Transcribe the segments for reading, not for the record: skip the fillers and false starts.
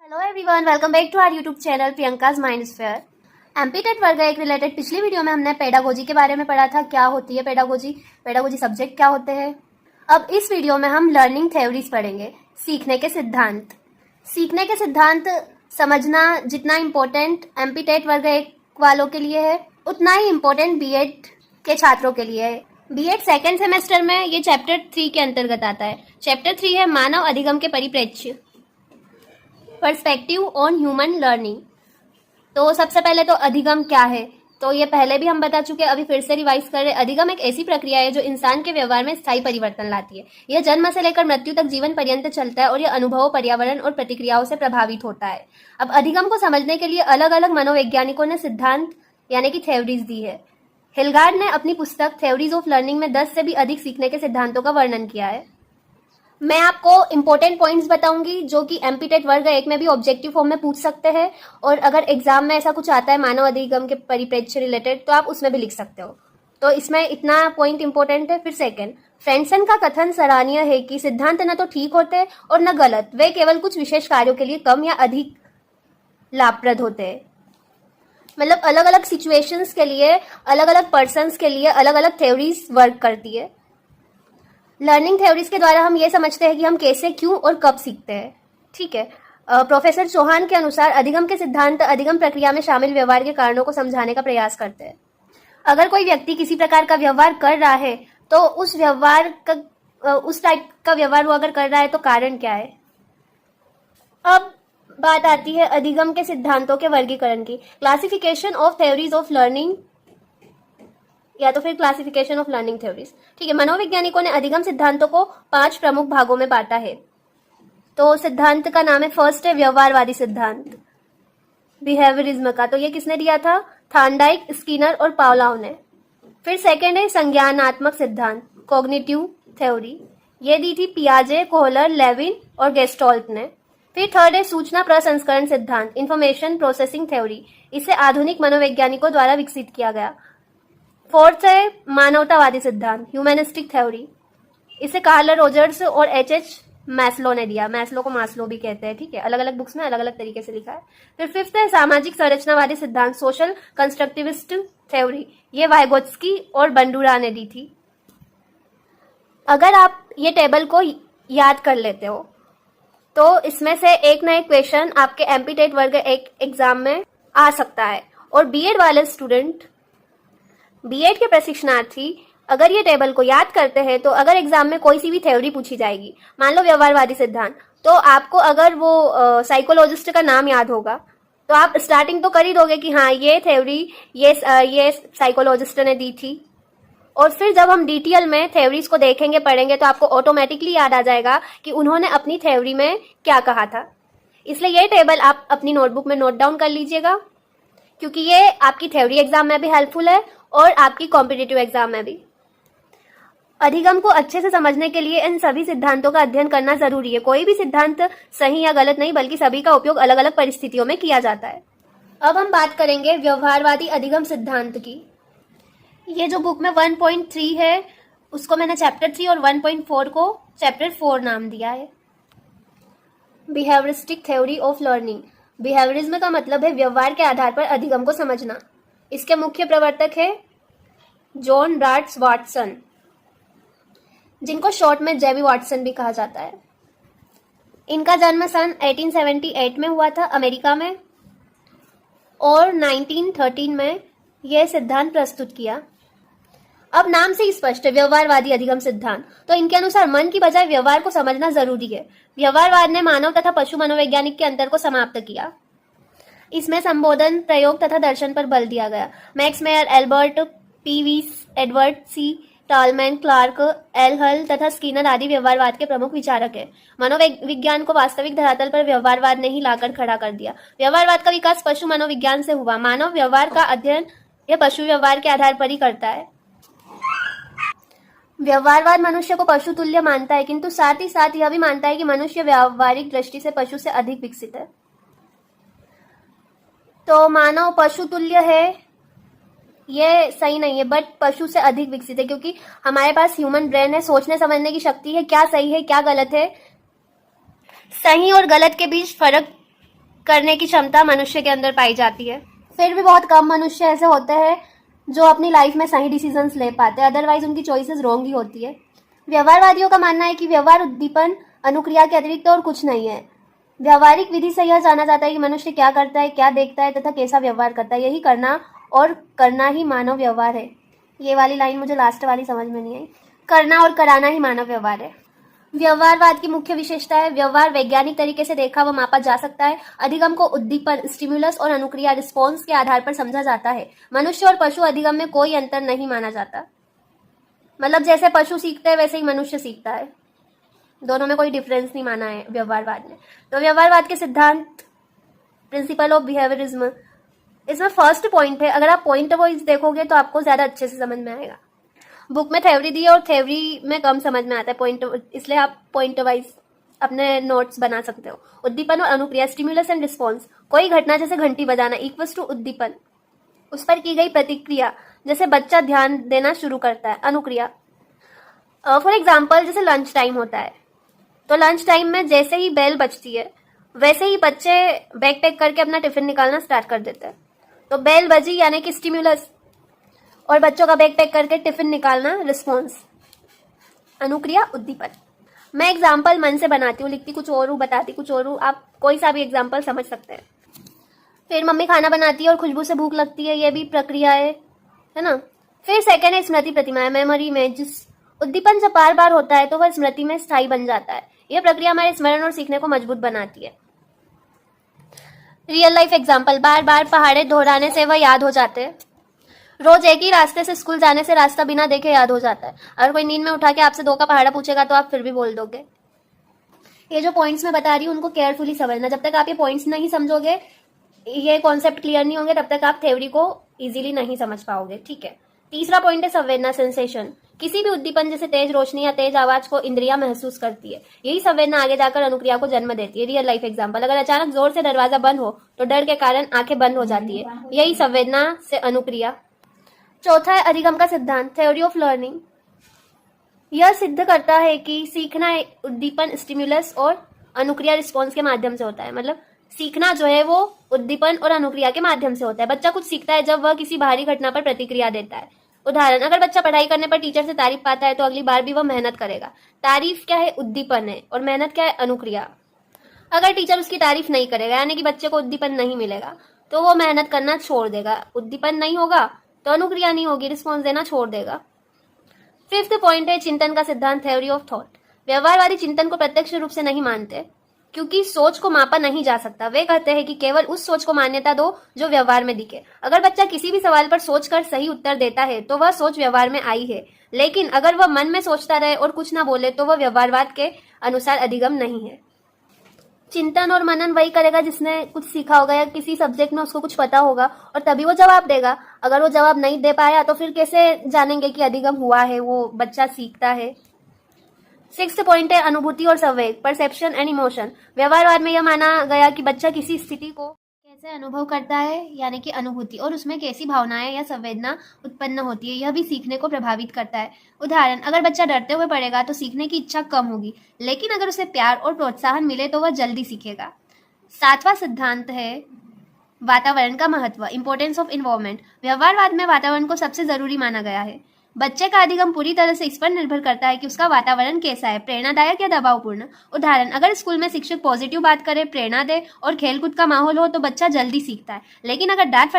Hello everyone, welcome back to our YouTube channel Priyanka's Mindsphere. MPTET वर्ग एक related पिछली video में हमने पेडागोजी के बारे में पढ़ा था। क्या होती है पेडागोजी सब्जेक्ट क्या होते हैं। अब इस वीडियो में हम लर्निंग थ्योरीज पढ़ेंगे, सीखने के सिद्धांत। सीखने के सिद्धांत समझना जितना इम्पोर्टेंट एमपीटेट वर्ग एक वालों के लिए है, उतना ही इम्पोर्टेंट बीएड के छात्रों के लिए है। बीएड सेकेंड सेमेस्टर में ये चैप्टर 3 के अंतर्गत आता है। चैप्टर 3 है मानव अधिगम के परिप्रेक्ष्य, पर्सपेक्टिव ऑन ह्यूमन लर्निंग। तो सबसे पहले तो अधिगम क्या है, तो ये पहले भी हम बता चुके हैं, अभी फिर से रिवाइज कर रहे हैं। अधिगम एक ऐसी प्रक्रिया है जो इंसान के व्यवहार में स्थायी परिवर्तन लाती है। यह जन्म से लेकर मृत्यु तक जीवन पर्यंत चलता है और यह अनुभवों, पर्यावरण और प्रतिक्रियाओं से प्रभावित होता है। अब अधिगम को समझने के लिए अलग अलग मनोवैज्ञानिकों ने सिद्धांत यानी कि थ्योरीज दी है। हिलगार्ड ने अपनी पुस्तक थ्योरीज ऑफ लर्निंग में 10 से भी अधिक सीखने के सिद्धांतों का वर्णन किया है। मैं आपको इंपॉर्टेंट पॉइंट्स बताऊंगी जो कि एमपीटेट वर्ग 1 में भी ऑब्जेक्टिव फॉर्म में पूछ सकते हैं, और अगर एग्जाम में ऐसा कुछ आता है मानव अधिगम के परिप्रेक्ष्य रिलेटेड तो आप उसमें भी लिख सकते हो। तो इसमें इतना पॉइंट इंपॉर्टेंट है। फिर सेकंड, फ्रेंसन का कथन सराहनीय है कि सिद्धांत न तो ठीक होते और न गलत, वे केवल कुछ विशेष कार्यों के लिए कम या अधिक लाभप्रद होते हैं। मतलब अलग अलग सिचुएशंस के लिए, अलग अलग पर्सन्स के लिए अलग अलग थ्योरीज वर्क करती है। लर्निंग थ्योरीज के द्वारा हम ये समझते हैं कि हम कैसे, क्यों और कब सीखते हैं। ठीक है। प्रोफेसर चौहान के अनुसार अधिगम के सिद्धांत अधिगम प्रक्रिया में शामिल व्यवहार के कारणों को समझाने का प्रयास करते हैं। अगर कोई व्यक्ति किसी प्रकार का व्यवहार कर रहा है तो उस टाइप का व्यवहार वो अगर कर रहा है तो कारण क्या है। अब बात आती है अधिगम के सिद्धांतों के वर्गीकरण की। Classification of theories of learning या तो फिर क्लासिफिकेशन ऑफ लर्निंग थ्योरीज। ठीक है। मनोवैज्ञानिकों ने अधिगम सिद्धांतों को 5 प्रमुख भागों में बांटा है। तो सिद्धांत का नाम है, फर्स्ट है व्यवहारवादी सिद्धांत, बिहेवियरिज्म का। तो ये किसने दिया था? थार्नडाइक, स्किनर और पावलोव ने। फिर सेकंड है संज्ञानात्मक सिद्धांत, कॉग्निटिव थ्योरी। ये दी थी पियाजे, कोहलर, लेविन और गेस्टॉल्ट ने। फिर थर्ड है सूचना प्रसंस्करण सिद्धांत, इंफॉर्मेशन प्रोसेसिंग थ्योरी। इसे आधुनिक मनोवैज्ञानिकों द्वारा विकसित किया गया। फोर्थ है मानवतावादी सिद्धांत, ह्यूमनिस्टिक थ्योरी। इसे कार्ल रोजर्स और एच मैस्लो ने दिया। मैस्लो को मास्लो भी कहते हैं। ठीक है। अलग अलग बुक्स में अलग अलग तरीके से लिखा है। फिर फिफ्थ है सामाजिक संरचनावादी सिद्धांत, सोशल कंस्ट्रक्टिविस्ट थ्योरी। ये वाइगोत्स्की और बंडूरा ने दी थी। अगर आप ये टेबल को याद कर लेते हो तो इसमें से एक ना एक क्वेश्चन आपके एमपीटेट वर्ग एक एग्जाम में आ सकता है। और बीएड वाले स्टूडेंट, बीएड के प्रशिक्षणार्थी अगर ये टेबल को याद करते हैं तो अगर एग्जाम में कोई सी भी थ्योरी पूछी जाएगी, मान लो व्यवहारवादी सिद्धांत, तो आपको अगर वो साइकोलॉजिस्ट का नाम याद होगा तो आप स्टार्टिंग तो कर ही दोगे कि हाँ ये थ्योरी ये साइकोलॉजिस्ट ने दी थी। और फिर जब हम डिटेल में थ्योरीज को देखेंगे, पढ़ेंगे, तो आपको ऑटोमेटिकली याद आ जाएगा कि उन्होंने अपनी थ्योरी में क्या कहा था। इसलिए ये टेबल आप अपनी नोटबुक में नोट डाउन कर लीजिएगा, क्योंकि ये आपकी थ्योरी एग्जाम में भी हेल्पफुल है और आपकी कॉम्पिटिटिव एग्जाम में भी। अधिगम को अच्छे से समझने के लिए इन सभी सिद्धांतों का अध्ययन करना जरूरी है। कोई भी सिद्धांत सही या गलत नहीं, बल्कि सभी का उपयोग अलग अलग परिस्थितियों में किया जाता है। अब हम बात करेंगे व्यवहारवादी अधिगम सिद्धांत की। ये जो बुक में 1.3 है उसको मैंने चैप्टर 3 और 1.4 को चैप्टर 4 नाम दिया है। Behaviouristic theory of learning. Behaviourism का मतलब है व्यवहार के आधार पर अधिगम को समझना। इसके मुख्य प्रवर्तक है जॉन राल्फ वाटसन, जिनको शॉर्ट में जेबी वाटसन भी कहा जाता है। इनका जन्म सन 1878 में हुआ था अमेरिका में, और 1913 में यह सिद्धांत प्रस्तुत किया। अब नाम से ही स्पष्ट है, व्यवहारवादी अधिगम सिद्धांत। तो इनके अनुसार मन की बजाय व्यवहार को समझना जरूरी है। व्यवहारवाद ने मानव तथा पशु मनोवैज्ञानिक के अंतर को समाप्त किया। इसमें संबोधन, प्रयोग तथा दर्शन पर बल दिया गया। मैक्स मेयर, एल्बर्ट पीवीस, एडवर्ड सी टालमैन, क्लार्क, एल हल तथा स्किनर आदि व्यवहारवाद के प्रमुख विचारक हैं। मनोविज्ञान को वास्तविक धरातल पर व्यवहारवाद ने ही लाकर खड़ा कर दिया। व्यवहारवाद का विकास पशु मनोविज्ञान से हुआ। मानव व्यवहार का अध्ययन यह पशु व्यवहार के आधार पर ही करता है। व्यवहारवाद मनुष्य को पशु तुल्य मानता है, किंतु साथ ही साथ यह भी मानता है कि मनुष्य व्यावहारिक दृष्टि से पशु से अधिक विकसित है। तो मानव पशु तुल्य है ये सही नहीं है, बट पशु से अधिक विकसित है, क्योंकि हमारे पास ह्यूमन ब्रेन है, सोचने समझने की शक्ति है, क्या सही है क्या गलत है, सही और गलत के बीच फर्क करने की क्षमता मनुष्य के अंदर पाई जाती है। फिर भी बहुत कम मनुष्य ऐसे होते हैं जो अपनी लाइफ में सही डिसीजंस ले पाते हैं, अदरवाइज उनकी चॉइसेस रॉन्ग ही होती है। व्यवहारवादियों का मानना है कि व्यवहार उद्दीपन अनुक्रिया के अतिरिक्त और कुछ नहीं है। व्यवहारिक विधि से यह जाना जाता है कि मनुष्य क्या करता है, क्या देखता है तथा कैसा व्यवहार करता है, यही करना और करना ही मानव व्यवहार है। ये वाली लाइन मुझे लास्ट वाली समझ में नहीं आई। करना और कराना ही मानव व्यवहार है। व्यवहारवाद की मुख्य विशेषता है व्यवहार वैज्ञानिक तरीके से देखा व मापा जा सकता है। अधिगम को उद्दीपन स्टिमुलस और अनुक्रिया रिस्पॉन्स के आधार पर समझा जाता है। मनुष्य और पशु अधिगम में कोई अंतर नहीं माना जाता। मतलब जैसे पशु सीखते हैं वैसे ही मनुष्य सीखता है, दोनों में कोई डिफरेंस नहीं माना है व्यवहारवाद ने। तो व्यवहारवाद के सिद्धांत प्रिंसिपल ऑफ बिहेवियरिज्म, इसमें फर्स्ट पॉइंट है। अगर आप पॉइंट वाइज देखोगे तो आपको ज्यादा अच्छे से समझ में आएगा। बुक में थ्योरी दी है और थ्योरी में कम समझ में आता है पॉइंट, इसलिए आप पॉइंट वाइज अपने नोट्स बना सकते हो। उद्दीपन और अनुक्रिया स्टिमुलस एंड रिस्पॉन्स, कोई घटना जैसे घंटी बजाना इक्वल्स टू उद्दीपन, उस पर की गई प्रतिक्रिया, जैसे बच्चा ध्यान देना शुरू करता है। अनुक्रिया फॉर एग्जाम्पल जैसे लंच टाइम होता है, तो लंच टाइम में जैसे ही बेल बजती है वैसे ही बच्चे बैग पैक करके अपना टिफिन निकालना स्टार्ट कर देते हैं। तो बेल बजी यानी कि स्टिमुलस और बच्चों का बैग पैक करके टिफिन निकालना रिस्पॉन्स। अनुक्रिया उद्दीपन। मैं एग्जाम्पल मन से बनाती हूँ, लिखती कुछ और हूँ, बताती कुछ और हूँ, आप कोई सा भी एग्जाम्पल समझ सकते हैं। फिर मम्मी खाना बनाती है और खुशबू से भूख लगती है, ये भी प्रक्रिया है ना। फिर सेकेंड है स्मृति प्रतिमा, मेमोरी में जिस उद्दीपन जब बार बार होता है तो वह स्मृति में स्थायी बन जाता है। यह प्रक्रिया हमारे स्मरण और सीखने को मजबूत बनाती है। रियल लाइफ एग्जाम्पल, बार बार पहाड़े दोहराने से वह याद हो जाते हैं। रोज एक ही रास्ते से स्कूल जाने से रास्ता बिना देखे याद हो जाता है। अगर कोई नींद में उठा के आपसे 2 का पहाड़ा पूछेगा तो आप फिर भी बोल दोगे। ये जो पॉइंट्स मैं बता रही हूँ उनको केयरफुली समझना। जब तक आप ये पॉइंट्स नहीं समझोगे, ये कॉन्सेप्ट क्लियर नहीं होंगे, तब तक आप थ्योरी को इजीली नहीं समझ पाओगे। ठीक है। तीसरा पॉइंट है संवेदना, सेंसेशन। किसी भी उद्दीपन जैसे तेज रोशनी या तेज आवाज को इंद्रिया महसूस करती है। यही संवेदना आगे जाकर अनुक्रिया को जन्म देती है। रियल लाइफ एग्जाम्पल, अगर अचानक जोर से दरवाजा बंद हो तो डर के कारण आंखें बंद हो जाती है। यही संवेदना से अनुक्रिया। चौथा है अधिगम का सिद्धांत, थ्योरी ऑफ लर्निंग। यह सिद्ध करता है कि सीखना उद्दीपन स्टिमुलस और अनुक्रिया रिस्पॉन्स के माध्यम से होता है। मतलब सीखना जो है वो उद्दीपन और अनुक्रिया के माध्यम से होता है। बच्चा कुछ सीखता है जब वह किसी बाहरी घटना पर प्रतिक्रिया देता है। उदाहरण, अगर बच्चा पढ़ाई करने पर टीचर से तारीफ पाता है तो अगली बार भी वह मेहनत करेगा। तारीफ क्या है? उद्दीपन है। और मेहनत क्या है? अनुक्रिया। अगर टीचर उसकी तारीफ नहीं करेगा यानी कि बच्चे को उद्दीपन नहीं मिलेगा तो वो मेहनत करना छोड़ देगा। उद्दीपन नहीं होगा तो अनुक्रिया नहीं होगी, रिस्पॉन्स देना छोड़ देगा। फिफ्थ पॉइंट है चिंतन का सिद्धांत, थ्योरी ऑफ थॉट। व्यवहारवादी चिंतन को प्रत्यक्ष रूप से नहीं मानते क्योंकि सोच को मापा नहीं जा सकता। वे कहते हैं कि केवल उस सोच को मान्यता दो जो व्यवहार में दिखे। अगर बच्चा किसी भी सवाल पर सोचकर सही उत्तर देता है तो वह सोच व्यवहार में आई है, लेकिन अगर वह मन में सोचता रहे और कुछ ना बोले तो वह व्यवहारवाद के अनुसार अधिगम नहीं है। चिंतन और मनन वही करेगा जिसने कुछ सीखा होगा या किसी सब्जेक्ट में उसको कुछ पता होगा और तभी वो जवाब देगा। अगर वो जवाब नहीं दे पाया तो फिर कैसे जानेंगे कि अधिगम हुआ है, वो बच्चा सीखता है। सिक्स्थ पॉइंट है अनुभूति और संवेग, परसेप्शन एंड इमोशन। व्यवहारवाद में यह माना गया कि बच्चा किसी स्थिति को कैसे अनुभव करता है यानी कि अनुभूति, और उसमें कैसी भावनाएं या संवेदना उत्पन्न होती है, यह भी सीखने को प्रभावित करता है। उदाहरण, अगर बच्चा डरते हुए पढ़ेगा तो सीखने की इच्छा कम होगी, लेकिन अगर उसे प्यार और प्रोत्साहन मिले तो वह जल्दी सीखेगा। सातवां सिद्धांत है वातावरण का महत्व, इंपॉर्टेंस ऑफ इन्वायरमेंट। व्यवहारवाद में वातावरण को सबसे जरूरी माना गया है। बच्चे का अधिगम पूरी तरह से इस पर निर्भर करता है कि उसका वातावरण कैसा है, प्रेरणादायक या दबावपूर्ण। उदाहरण, अगर स्कूल में शिक्षक पॉजिटिव बात करे, प्रेरणा दे और खेलकूद का माहौल हो तो बच्चा जल्दी सीखता है, लेकिन अगर डांट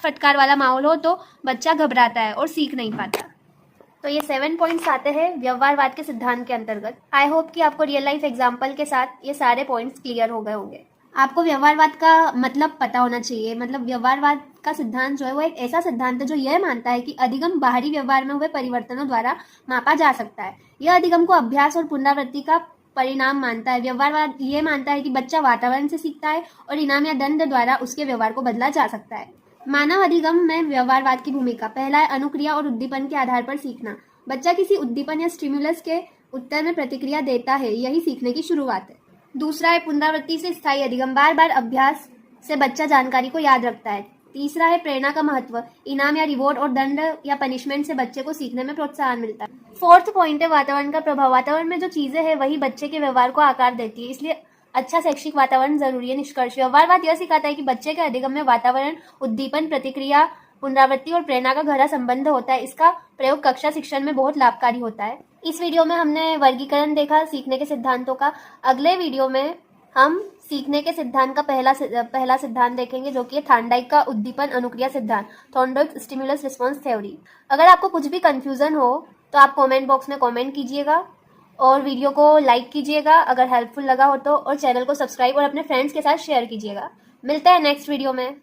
फटकार वाला माहौल हो तो बच्चा घबराता है और सीख नहीं पाता। तो ये 7 पॉइंट्स आते हैं व्यवहारवाद के सिद्धांत के अंतर्गत। आई होप कि आपको रियल लाइफ एग्जाम्पल के साथ ये सारे पॉइंट्स क्लियर हो गए होंगे। आपको व्यवहारवाद का मतलब पता होना चाहिए। मतलब व्यवहारवाद का सिद्धांत जो है वो एक ऐसा सिद्धांत है जो यह मानता है कि अधिगम बाहरी व्यवहार में हुए परिवर्तनों द्वारा मापा जा सकता है। यह अधिगम को अभ्यास और पुनरावृत्ति का परिणाम मानता है। व्यवहारवाद ये मानता है कि बच्चा वातावरण से सीखता है और इनाम या दंड द्वारा उसके व्यवहार को बदला जा सकता है। मानव अधिगम में व्यवहारवाद की भूमिका, पहला है अनुक्रिया और उद्दीपन के आधार पर सीखना। बच्चा किसी उद्दीपन या स्टिमुलस के उत्तर में प्रतिक्रिया देता है, यही सीखने की शुरुआत है। दूसरा है पुनरावृत्ति से स्थायी अधिगम, बार बार अभ्यास से बच्चा जानकारी को याद रखता है। तीसरा है प्रेरणा का महत्व, इनाम या रिवॉर्ड और दंड या पनिशमेंट से बच्चे को सीखने में प्रोत्साहन मिलता है। फोर्थ पॉइंट है वातावरण का प्रभाव। वातावरण में जो चीजें हैं वही बच्चे के व्यवहार को आकार देती है, इसलिए अच्छा शैक्षिक वातावरण जरूरी है। निष्कर्ष व्यवहारवाद यह सिखाता है कि बच्चे के अधिगम्य वातावरण, उद्दीपन, प्रतिक्रिया, पुनरावृत्ति और प्रेरणा का गहरा संबंध होता है। इसका प्रयोग कक्षा शिक्षण में बहुत लाभकारी होता है। इस वीडियो में हमने वर्गीकरण देखा सीखने के सिद्धांतों का। अगले वीडियो में हम सीखने के सिद्धांत का पहला सिद्धांत देखेंगे, जो कि है थार्नडाइक का उद्दीपन अनुक्रिया सिद्धांत, थॉर्नडाइक स्टिमुलस रिस्पॉन्स थ्योरी। अगर आपको कुछ भी कंफ्यूजन हो तो आप कमेंट बॉक्स में कमेंट कीजिएगा और वीडियो को लाइक कीजिएगा अगर हेल्पफुल लगा हो तो, और चैनल को सब्सक्राइब और अपने फ्रेंड्स के साथ शेयर कीजिएगा। मिलते हैं नेक्स्ट वीडियो में।